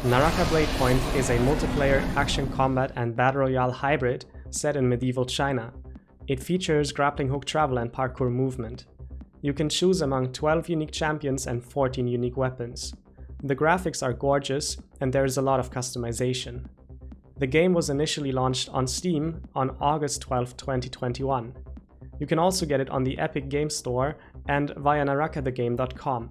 Naraka Bladepoint is a multiplayer action combat and battle royale hybrid set in medieval China. It features grappling hook travel and parkour movement. You can choose among 12 unique champions and 14 unique weapons. The graphics are gorgeous and there is a lot of customization. The game was initially launched on Steam on August 12, 2021. You can also get it on the Epic Games Store and via narakathegame.com.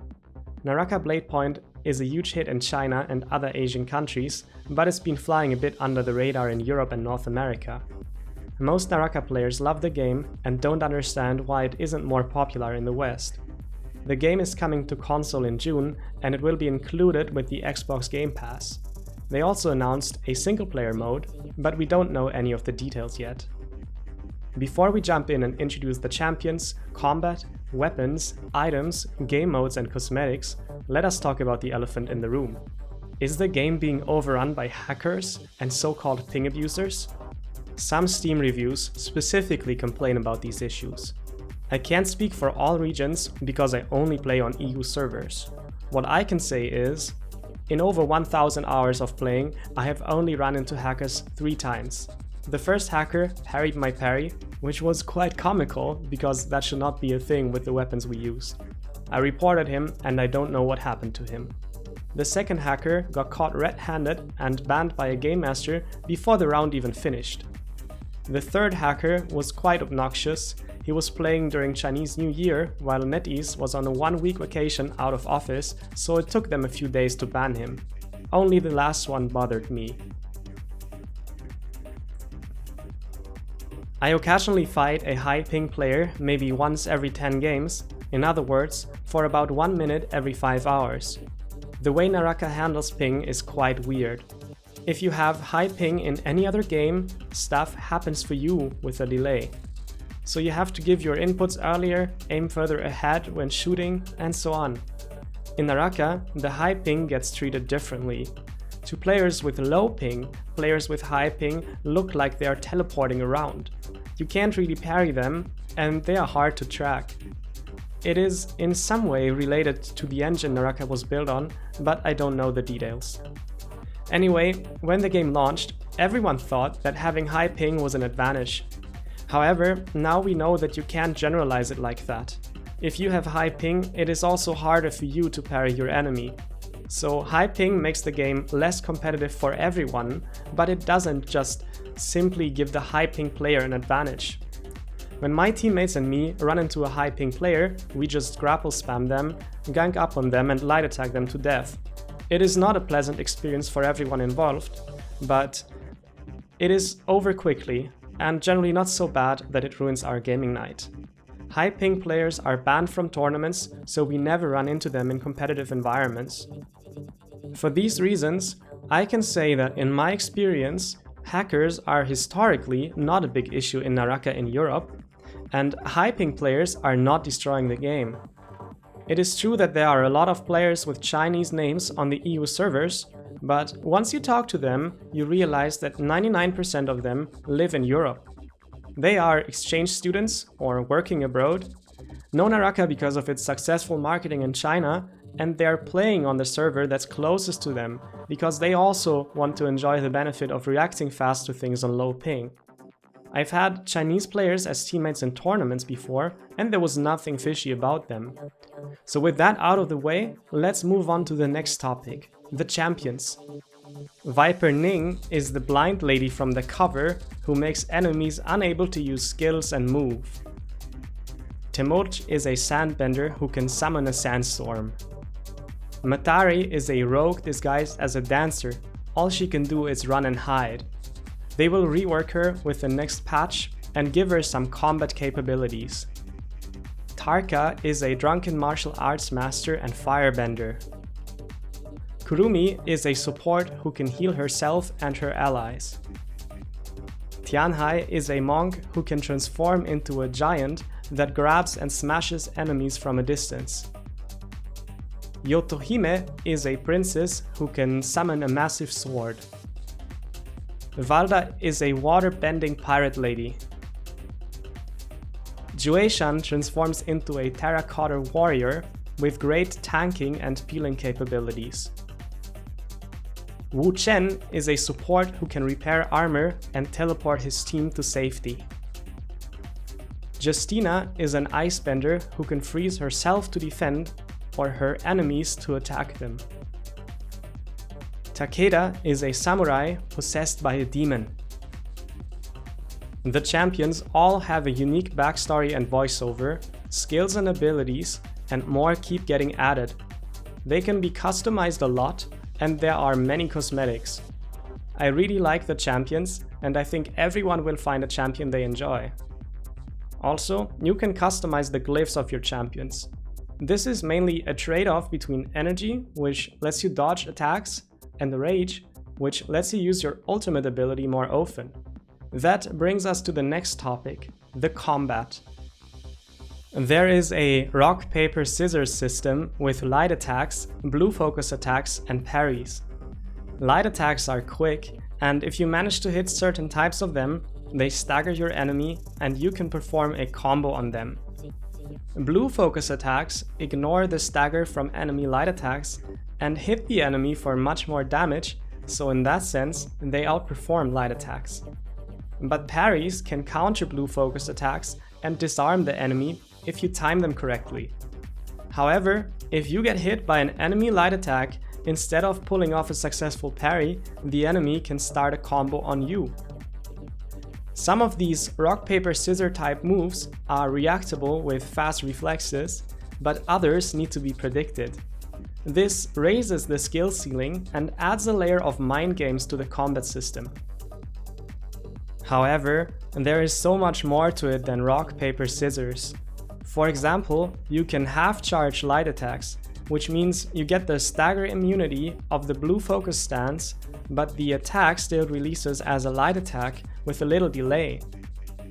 Naraka Bladepoint is a huge hit in China and other Asian countries, but it's been flying a bit under the radar in Europe and North America. Most Naraka players love the game and don't understand why it isn't more popular in the West. The game is coming to console in June and it will be included with the Xbox Game Pass. They also announced a single-player mode, but we don't know any of the details yet. Before we jump in and introduce the champions, combat, weapons, items, game modes and cosmetics, let us talk about the elephant in the room. Is the game being overrun by hackers and so-called ping abusers? Some Steam reviews specifically complain about these issues. I can't speak for all regions because I only play on EU servers. What I can say is, in over 1000 hours of playing, I have only run into hackers 3 times. The first hacker parried my parry, which was quite comical because that should not be a thing with the weapons we used. I reported him and I don't know what happened to him. The second hacker got caught red-handed and banned by a game master before the round even finished. The third hacker was quite obnoxious. He was playing during Chinese New Year while NetEase was on a 1-week vacation out of office, so it took them a few days to ban him. Only the last one bothered me. I occasionally fight a high ping player maybe once every 10 games, in other words, for about 1 minute every 5 hours. The way Naraka handles ping is quite weird. If you have high ping in any other game, stuff happens for you with a delay. So you have to give your inputs earlier, aim further ahead when shooting, and so on. In Naraka, the high ping gets treated differently. To players with low ping, players with high ping look like they are teleporting around. You can't really parry them, and they are hard to track. It is in some way related to the engine Naraka was built on, but I don't know the details. Anyway, when the game launched, everyone thought that having high ping was an advantage. However, now we know that you can't generalize it like that. If you have high ping, it is also harder for you to parry your enemy. So high ping makes the game less competitive for everyone, but it doesn't just simply give the high ping player an advantage. When my teammates and me run into a high ping player, we just grapple spam them, gank up on them and light attack them to death. It is not a pleasant experience for everyone involved, but it is over quickly and generally not so bad that it ruins our gaming night. High ping players are banned from tournaments, so we never run into them in competitive environments. For these reasons, I can say that in my experience, hackers are historically not a big issue in Naraka in Europe, and high ping players are not destroying the game. It is true that there are a lot of players with Chinese names on the EU servers, but once you talk to them, you realize that 99% of them live in Europe. They are exchange students or working abroad, know Naraka because of its successful marketing in China, and they are playing on the server that's closest to them because they also want to enjoy the benefit of reacting fast to things on low ping. I've had Chinese players as teammates in tournaments before, and there was nothing fishy about them. So with that out of the way, let's move on to the next topic, the champions. Viper Ning is the blind lady from the cover who makes enemies unable to use skills and move. Temurch is a sandbender who can summon a sandstorm. Matari is a rogue disguised as a dancer. All she can do is run and hide. They will rework her with the next patch and give her some combat capabilities. Tarka is a drunken martial arts master and firebender. Kurumi is a support who can heal herself and her allies. Tianhai is a monk who can transform into a giant that grabs and smashes enemies from a distance. Yotohime is a princess who can summon a massive sword. Valda is a water-bending pirate lady. Jueshan transforms into a terracotta warrior with great tanking and peeling capabilities. Wu Chen is a support who can repair armor and teleport his team to safety. Justina is an icebender who can freeze herself to defend or her enemies to attack them. Takeda is a samurai possessed by a demon. The champions all have a unique backstory and voiceover, skills and abilities, and more keep getting added. They can be customized a lot, and there are many cosmetics. I really like the champions, and I think everyone will find a champion they enjoy. Also, you can customize the glyphs of your champions. This is mainly a trade-off between energy, which lets you dodge attacks, and rage, which lets you use your ultimate ability more often. That brings us to the next topic, the combat. There is a rock, paper, scissors system with light attacks, blue focus attacks, and parries. Light attacks are quick, and if you manage to hit certain types of them, they stagger your enemy and you can perform a combo on them. Blue focus attacks ignore the stagger from enemy light attacks and hit the enemy for much more damage, so in that sense, they outperform light attacks. But parries can counter blue focus attacks and disarm the enemy if you time them correctly. However, if you get hit by an enemy light attack, instead of pulling off a successful parry, the enemy can start a combo on you. Some of these rock, paper, scissors type moves are reactable with fast reflexes, but others need to be predicted. This raises the skill ceiling and adds a layer of mind games to the combat system. However, there is so much more to it than rock, paper, scissors. For example, you can half-charge light attacks, which means you get the stagger immunity of the blue focus stance, but the attack still releases as a light attack with a little delay.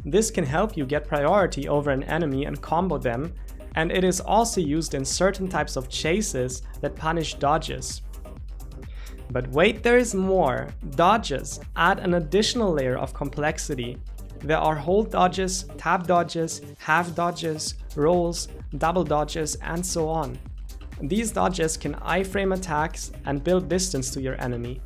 This can help you get priority over an enemy and combo them, and it is also used in certain types of chases that punish dodges. But wait, there is more. Dodges add an additional layer of complexity. There are hold dodges, tap dodges, half dodges, rolls, double dodges, and so on. These dodges can iframe attacks and build distance to your enemy.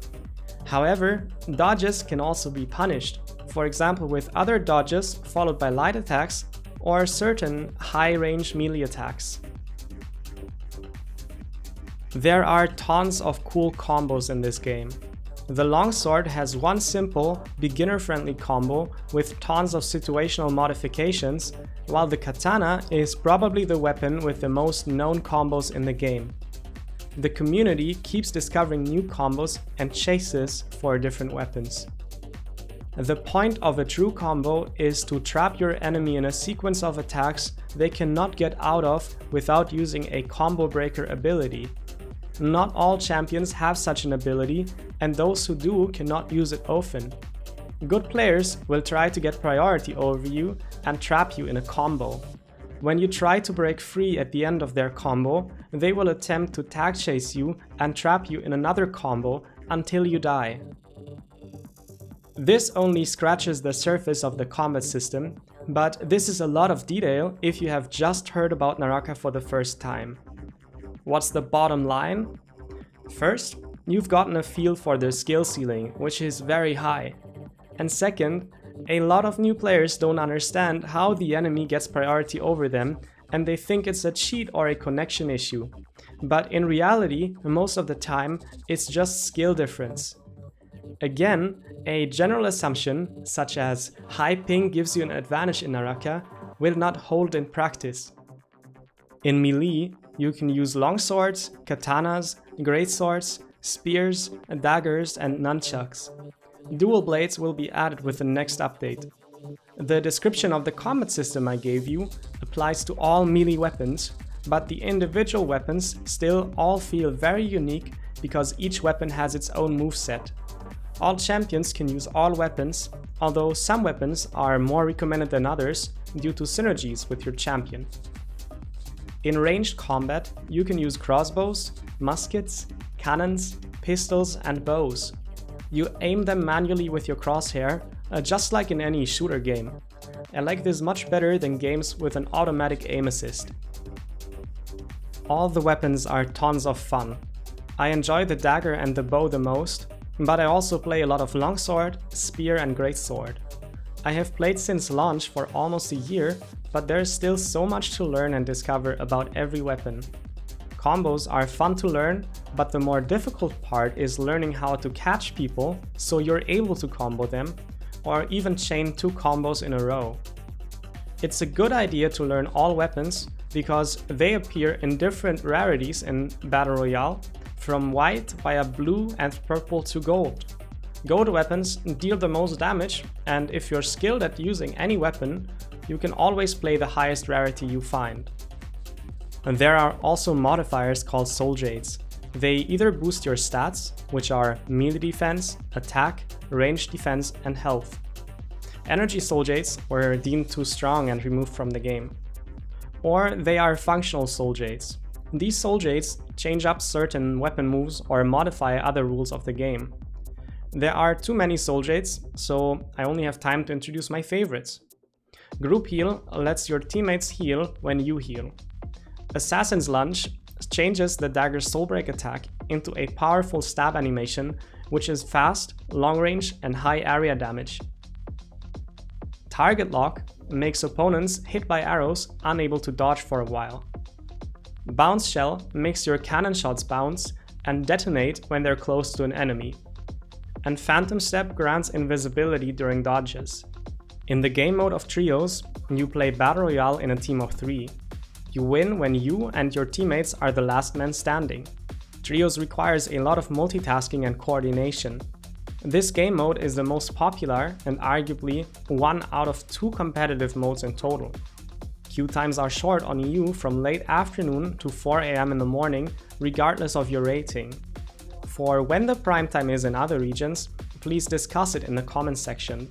However, dodges can also be punished, for example with other dodges followed by light attacks or certain high-range melee attacks. There are tons of cool combos in this game. The longsword has one simple, beginner-friendly combo with tons of situational modifications, while the katana is probably the weapon with the most known combos in the game. The community keeps discovering new combos and chases for different weapons. The point of a true combo is to trap your enemy in a sequence of attacks they cannot get out of without using a combo breaker ability. Not all champions have such an ability, and those who do cannot use it often. Good players will try to get priority over you and trap you in a combo. When you try to break free at the end of their combo, they will attempt to tag chase you and trap you in another combo until you die. This only scratches the surface of the combat system, but this is a lot of detail if you have just heard about Naraka for the first time. What's the bottom line? First, you've gotten a feel for the skill ceiling, which is very high. And second, a lot of new players don't understand how the enemy gets priority over them, and they think it's a cheat or a connection issue. But in reality, most of the time, it's just skill difference. Again, a general assumption, such as high ping gives you an advantage in Naraka, will not hold in practice. In melee, you can use longswords, katanas, greatswords, spears, daggers, and nunchucks. Dual blades will be added with the next update. The description of the combat system I gave you applies to all melee weapons, but the individual weapons still all feel very unique because each weapon has its own moveset. All champions can use all weapons, although some weapons are more recommended than others due to synergies with your champion. In ranged combat, you can use crossbows, muskets, cannons, pistols, and bows. You aim them manually with your crosshair, just like in any shooter game. I like this much better than games with an automatic aim assist. All the weapons are tons of fun. I enjoy the dagger and the bow the most, but I also play a lot of longsword, spear and greatsword. I have played since launch for almost a year, but there's still so much to learn and discover about every weapon. Combos are fun to learn, but the more difficult part is learning how to catch people so you're able to combo them, or even chain 2 combos in a row. It's a good idea to learn all weapons because they appear in different rarities in Battle Royale, from white via blue and purple to gold. Gold weapons deal the most damage, and if you're skilled at using any weapon, you can always play the highest rarity you find. And there are also modifiers called Souljades. They either boost your stats, which are melee defense, attack, range defense and health. Energy Souljades were deemed too strong and removed from the game. Or they are functional Souljades. These Souljades change up certain weapon moves or modify other rules of the game. There are too many Souljades, so I only have time to introduce my favorites. Group Heal lets your teammates heal when you heal. Assassin's Lunge changes the dagger's soulbreak attack into a powerful stab animation, which is fast, long range and high area damage. Target Lock makes opponents hit by arrows unable to dodge for a while. Bounce Shell makes your cannon shots bounce and detonate when they're close to an enemy. And Phantom Step grants invisibility during dodges. In the game mode of Trios, you play Battle Royale in a team of 3. You win when you and your teammates are the last man standing. Trios requires a lot of multitasking and coordination. This game mode is the most popular and arguably one out of 2 competitive modes in total. Queue times are short on EU from late afternoon to 4 AM in the morning, regardless of your rating. For when the prime time is in other regions, please discuss it in the comments section.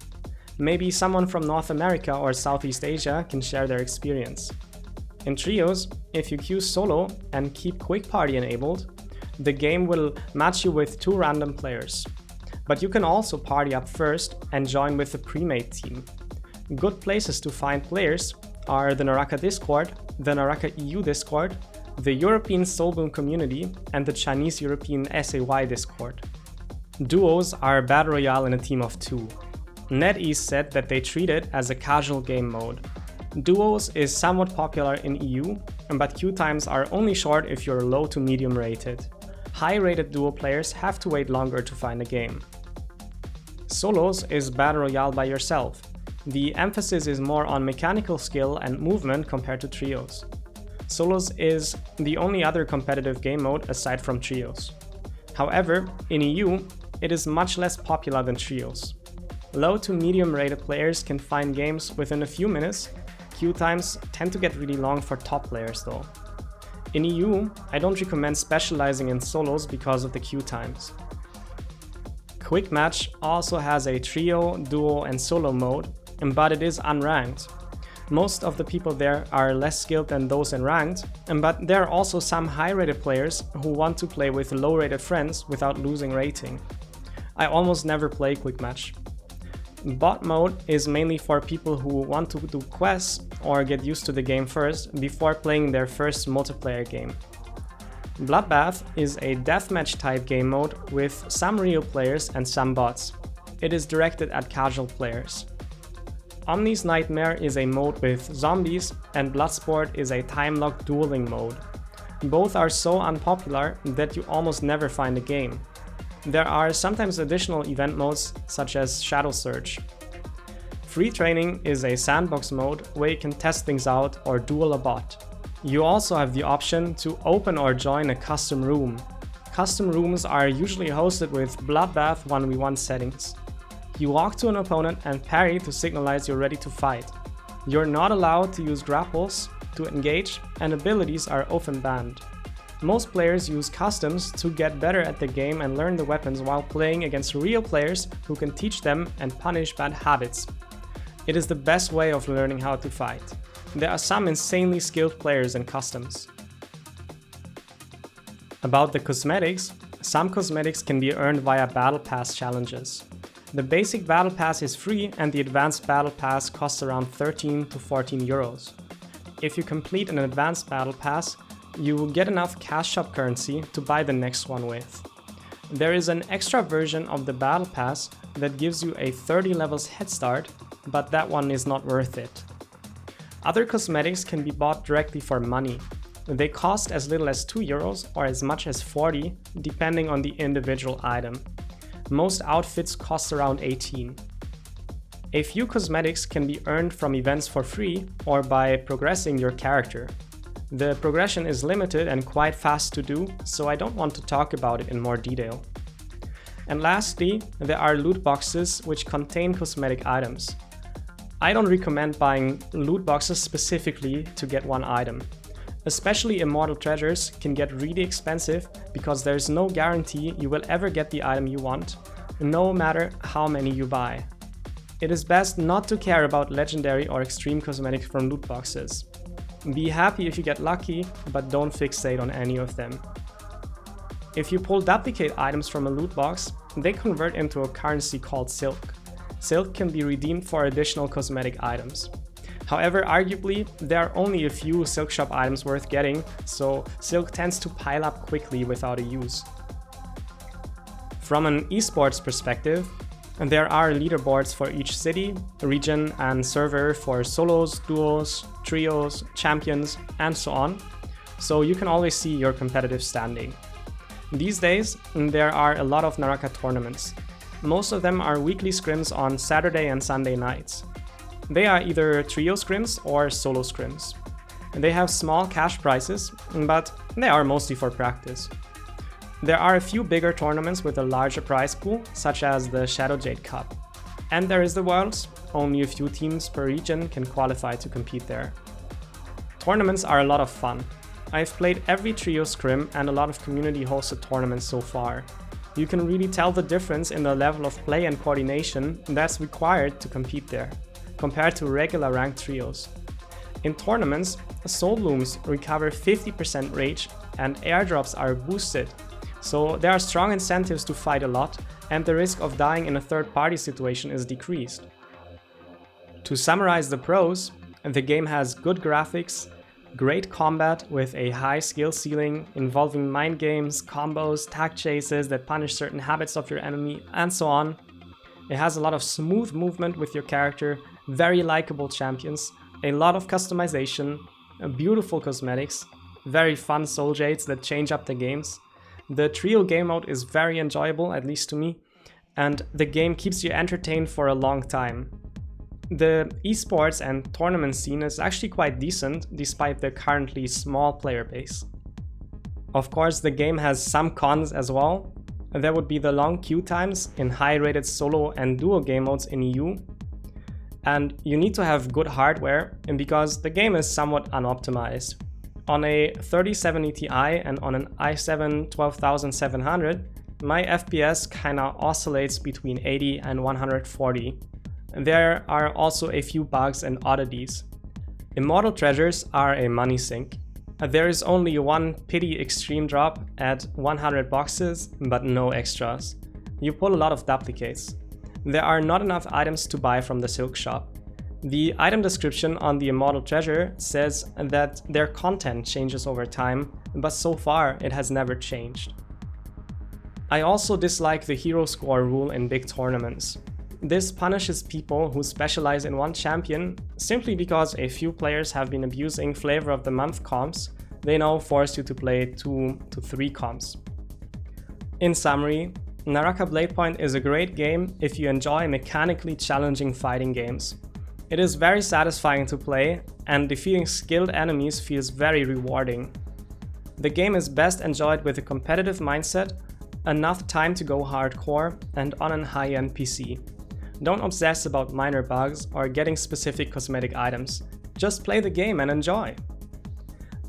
Maybe someone from North America or Southeast Asia can share their experience. In Trios, if you queue solo and keep Quick Party enabled, the game will match you with 2 random players. But you can also party up first and join with the pre-made team. Good places to find players are the Naraka Discord, the Naraka EU Discord, the European Soulboom community, and the Chinese European SAY Discord. Duos are Battle Royale in a team of 2. NetEase said that they treat it as a casual game mode. Duos is somewhat popular in EU, but queue times are only short if you're low to medium rated. High rated duo players have to wait longer to find a game. Solos is Battle Royale by yourself. The emphasis is more on mechanical skill and movement compared to Trios. Solos is the only other competitive game mode aside from Trios. However, in EU, it is much less popular than Trios. Low to medium rated players can find games within a few minutes. Queue times tend to get really long for top players though. In EU, I don't recommend specializing in solos because of the queue times. Quick Match also has a trio, duo and solo mode, but it is unranked. Most of the people there are less skilled than those in ranked, but there are also some high-rated players who want to play with low-rated friends without losing rating. I almost never play Quick Match. Bot mode is mainly for people who want to do quests or get used to the game first before playing their first multiplayer game. Bloodbath is a deathmatch type game mode with some real players and some bots. It is directed at casual players. Omni's Nightmare is a mode with zombies, and Bloodsport is a time-locked dueling mode. Both are so unpopular that you almost never find a game. There are sometimes additional event modes such as Shadow Surge. Free Training is a sandbox mode where you can test things out or duel a bot. You also have the option to open or join a custom room. Custom rooms are usually hosted with Bloodbath 1v1 settings. You walk to an opponent and parry to signalize you're ready to fight. You're not allowed to use grapples to engage, and abilities are often banned. Most players use customs to get better at the game and learn the weapons while playing against real players who can teach them and punish bad habits. It is the best way of learning how to fight. There are some insanely skilled players in customs. About the cosmetics, some cosmetics can be earned via Battle Pass challenges. The basic Battle Pass is free and the Advanced Battle Pass costs around 13 to 14 euros. If you complete an Advanced Battle Pass, you will get enough cash shop currency to buy the next one with. There is an extra version of the Battle Pass that gives you a 30 levels head start, but that one is not worth it. Other cosmetics can be bought directly for money. They cost as little as €2 or as much as 40, depending on the individual item. Most outfits cost around 18. A few cosmetics can be earned from events for free or by progressing your character. The progression is limited and quite fast to do, so I don't want to talk about it in more detail. And lastly, there are loot boxes which contain cosmetic items. I don't recommend buying loot boxes specifically to get one item. Especially immortal treasures can get really expensive because there's no guarantee you will ever get the item you want, no matter how many you buy. It is best not to care about legendary or extreme cosmetics from loot boxes. Be happy if you get lucky, but don't fixate on any of them. If you pull duplicate items from a loot box, they convert into a currency called silk. Silk can be redeemed for additional cosmetic items. However, arguably, there are only a few silk shop items worth getting, so silk tends to pile up quickly without a use. From an eSports perspective, there are leaderboards for each city, region, and server for solos, duos, trios, champions, and so on, so you can always see your competitive standing. These days, there are a lot of Naraka tournaments. Most of them are weekly scrims on Saturday and Sunday nights. They are either trio scrims or solo scrims. They have small cash prizes, but they are mostly for practice. There are a few bigger tournaments with a larger prize pool, such as the Souljades Cup. And there is the Worlds, only a few teams per region can qualify to compete there. Tournaments are a lot of fun. I've played every trio scrim and a lot of community hosted tournaments so far. You can really tell the difference in the level of play and coordination that's required to compete there, compared to regular ranked trios. In tournaments, soul blooms recover 50% rage and airdrops are boosted, so there are strong incentives to fight a lot and the risk of dying in a third-party situation is decreased. To summarize the pros, the game has good graphics, great combat with a high skill ceiling involving mind games, combos, tag chases that punish certain habits of your enemy, and so on. It has a lot of smooth movement with your character, very likable champions, a lot of customization, beautiful cosmetics, very fun Souljades that change up the games. The trio game mode is very enjoyable, at least to me, and the game keeps you entertained for a long time. The esports and tournament scene is actually quite decent, despite the currently small player base. Of course, the game has some cons as well. There would be the long queue times in high-rated solo and duo game modes in EU. And you need to have good hardware, and because the game is somewhat unoptimized. On a 3070 Ti and on an i7 12700, my FPS kinda oscillates between 80 and 140. There are also a few bugs and oddities. Immortal treasures are a money sink. There is only one pity extreme drop at 100 boxes, but no extras. You pull a lot of duplicates. There are not enough items to buy from the silk shop. The item description on the immortal treasure says that their content changes over time, but so far it has never changed. I also dislike the hero score rule in big tournaments. This punishes people who specialize in one champion simply because a few players have been abusing flavor of the month comps. They now force you to play 2 to 3 comps. In summary, Naraka Bladepoint is a great game if you enjoy mechanically challenging fighting games. It is very satisfying to play, and defeating skilled enemies feels very rewarding. The game is best enjoyed with a competitive mindset, enough time to go hardcore, and on a high-end PC. Don't obsess about minor bugs or getting specific cosmetic items. Just play the game and enjoy.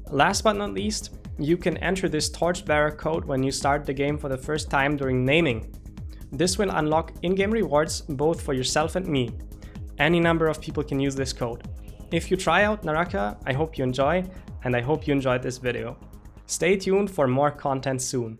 Last but not least, you can enter this Torchbearer Code when you start the game for the first time during naming. This will unlock in-game rewards both for yourself and me. Any number of people can use this code. If you try out Naraka, I hope you enjoy, and I hope you enjoyed this video. Stay tuned for more content soon.